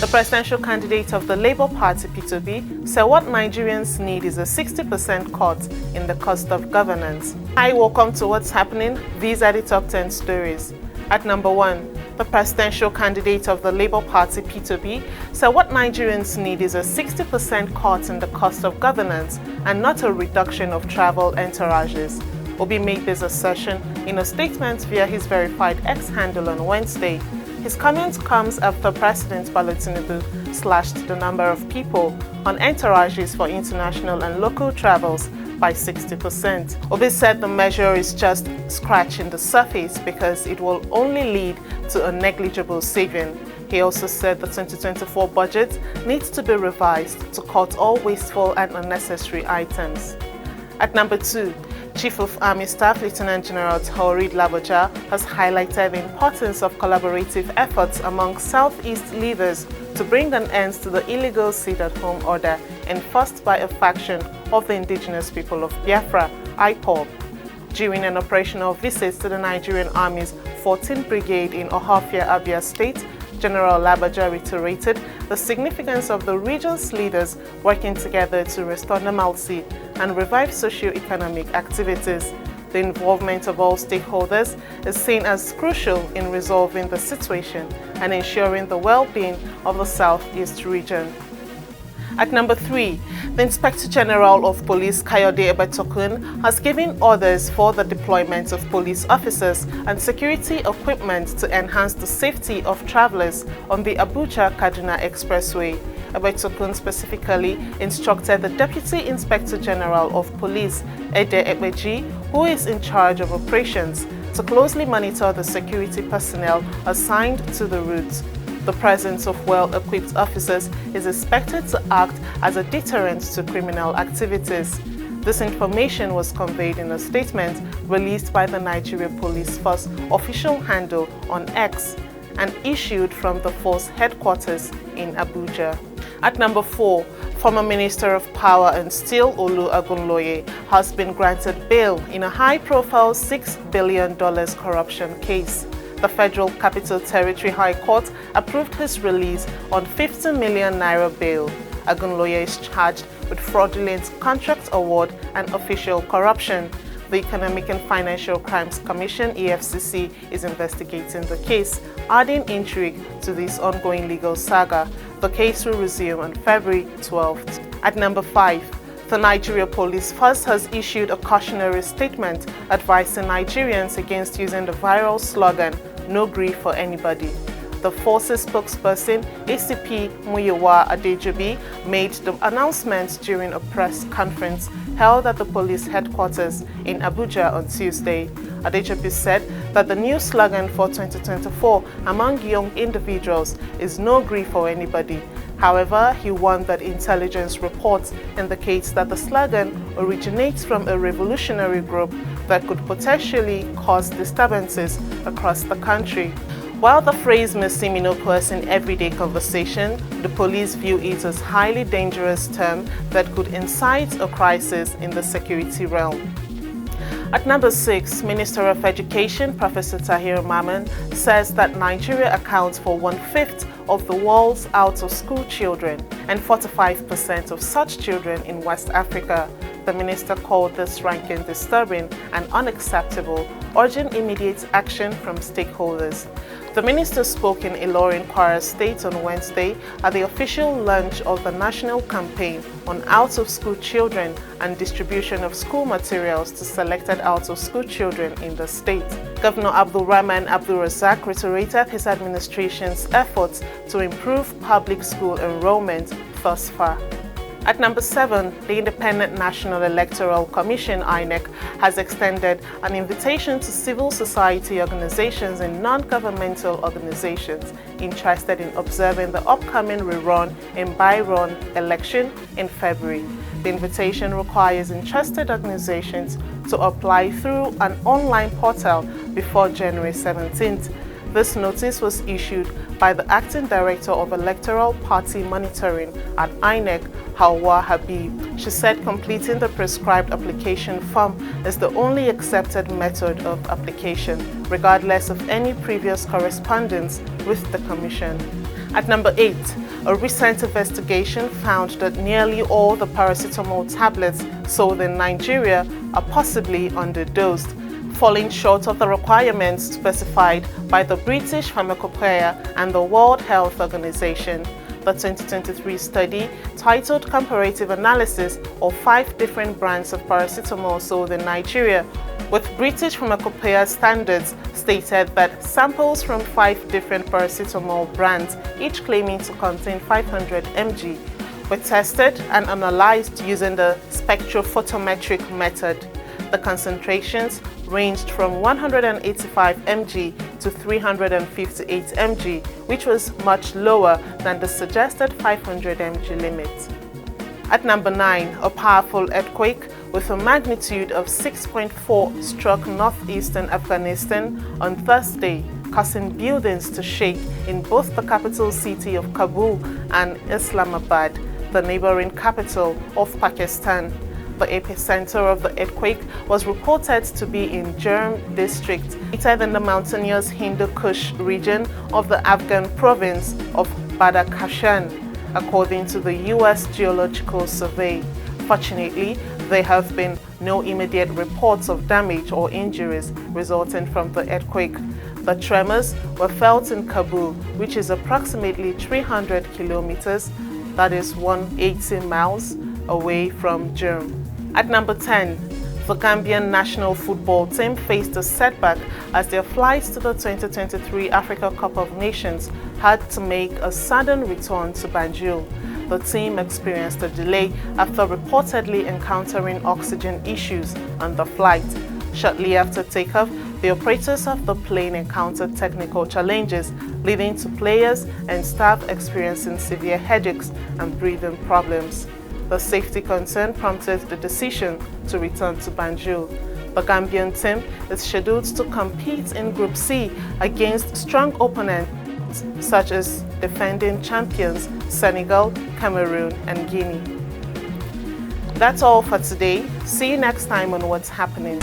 The presidential candidate of the Labour Party, P2B, said what Nigerians need is a 60% cut in the cost of governance. Hi, welcome to What's Happening. These are the top 10 stories. At number 1, the presidential candidate of the Labour Party, P2B, said what Nigerians need is a 60% cut in the cost of governance and not a reduction of travel entourages. Obi made this assertion in a statement via his verified X handle on Wednesday. His comment comes after President Bola Tinubu slashed the number of people on entourages for international and local travels by 60%. Obi said the measure is just scratching the surface because it will only lead to a negligible saving. He also said the 2024 budget needs to be revised to cut all wasteful and unnecessary items. At number 2, Chief of Army Staff Lieutenant General Taoreed Lagbaja has highlighted the importance of collaborative efforts among Southeast leaders to bring an end to the illegal sit-at-home order enforced by a faction of the indigenous people of Biafra, IPOB. During an operational visit to the Nigerian Army's 14th Brigade in Ohafia, Abia State, General Lagbaja reiterated the significance of the region's leaders working together to restore normalcy and revive socio-economic activities. The involvement of all stakeholders is seen as crucial in resolving the situation and ensuring the well-being of the Southeast region. At number 3, the Inspector General of Police, Kayode Ebetokun, has given orders for the deployment of police officers and security equipment to enhance the safety of travelers on the Abuja-Kaduna expressway. Ebetokun specifically instructed the Deputy Inspector General of Police, Ede Ekpeji, who is in charge of operations, to closely monitor the security personnel assigned to the route. The presence of well-equipped officers is expected to act as a deterrent to criminal activities. This information was conveyed in a statement released by the Nigeria Police Force official handle on X and issued from the force headquarters in Abuja. At number 4, former Minister of Power and Steel Agunloye has been granted bail in a high-profile $6 billion corruption case. The Federal Capital Territory High Court approved his release on 50 million naira bail. Agunloye is charged with fraudulent contract award and official corruption. The Economic and Financial Crimes Commission, EFCC, is investigating the case, adding intrigue to this ongoing legal saga. The case will resume on February 12th. At number 5, the Nigeria Police Force has issued a cautionary statement advising Nigerians against using the viral slogan, "No Gree for anybody." The force's spokesperson, ACP Muyiwa Adejobi, made the announcement during a press conference held at the police headquarters in Abuja on Tuesday. Adejobi said that the new slogan for 2024 among young individuals is "No Gree for anybody." However, he warned that intelligence reports indicate that the slogan originates from a revolutionary group that could potentially cause disturbances across the country. While the phrase may seem innocuous in everyday conversation, the police view it as a highly dangerous term that could incite a crisis in the security realm. At number 6, Minister of Education Professor Tahir Mamman says that Nigeria accounts for 1/5 of the world's out-of-school children and 45% of such children in West Africa. The minister called this ranking disturbing and unacceptable, urging immediate action from stakeholders. The minister spoke in Ilorin, Kwara State on Wednesday at the official launch of the national campaign on out-of-school children and distribution of school materials to selected out-of-school children in the state. Governor Abdulrahman Abdulrazak reiterated his administration's efforts to improve public school enrollment thus far. At number 7, the Independent National Electoral Commission, INEC, has extended an invitation to civil society organizations and non-governmental organizations interested in observing the upcoming rerun and by-run election in February. The invitation requires interested organizations to apply through an online portal before January 17th. This notice was issued by the Acting Director of Electoral Party Monitoring at INEC, Hawa Habib. She said completing the prescribed application form is the only accepted method of application, regardless of any previous correspondence with the Commission. At number 8, A recent investigation found that nearly all the paracetamol tablets sold in Nigeria are possibly underdosed, falling short of the requirements specified by the British Pharmacopoeia and the World Health Organization. The 2023 study, titled Comparative Analysis of 5 different brands of paracetamol sold in Nigeria, with British Pharmacopoeia standards, stated that samples from 5 different paracetamol brands, each claiming to contain 500 mg, were tested and analyzed using the spectrophotometric method. The concentrations ranged from 185 mg to 358 mg, which was much lower than the suggested 500 mg limit. At number 9, a powerful earthquake with a magnitude of 6.4 struck northeastern Afghanistan on Thursday, causing buildings to shake in both the capital city of Kabul and Islamabad, the neighboring capital of Pakistan. The epicenter of the earthquake was reported to be in Jurm district, located in the mountainous Hindu Kush region of the Afghan province of Badakhshan, according to the U.S. Geological Survey. Fortunately, there have been no immediate reports of damage or injuries resulting from the earthquake. The tremors were felt in Kabul, which is approximately 300 kilometers, that is 180 miles, away from Jurm. At number 10, the Gambian national football team faced a setback as their flights to the 2023 Africa Cup of Nations had to make a sudden return to Banjul. The team experienced a delay after reportedly encountering oxygen issues on the flight. Shortly after takeoff, the operators of the plane encountered technical challenges, leading to players and staff experiencing severe headaches and breathing problems. The safety concern prompted the decision to return to Banjul. The Gambian team is scheduled to compete in Group C against strong opponents such as defending champions Senegal, Cameroon, and Guinea. That's all for today. See you next time on What's Happening.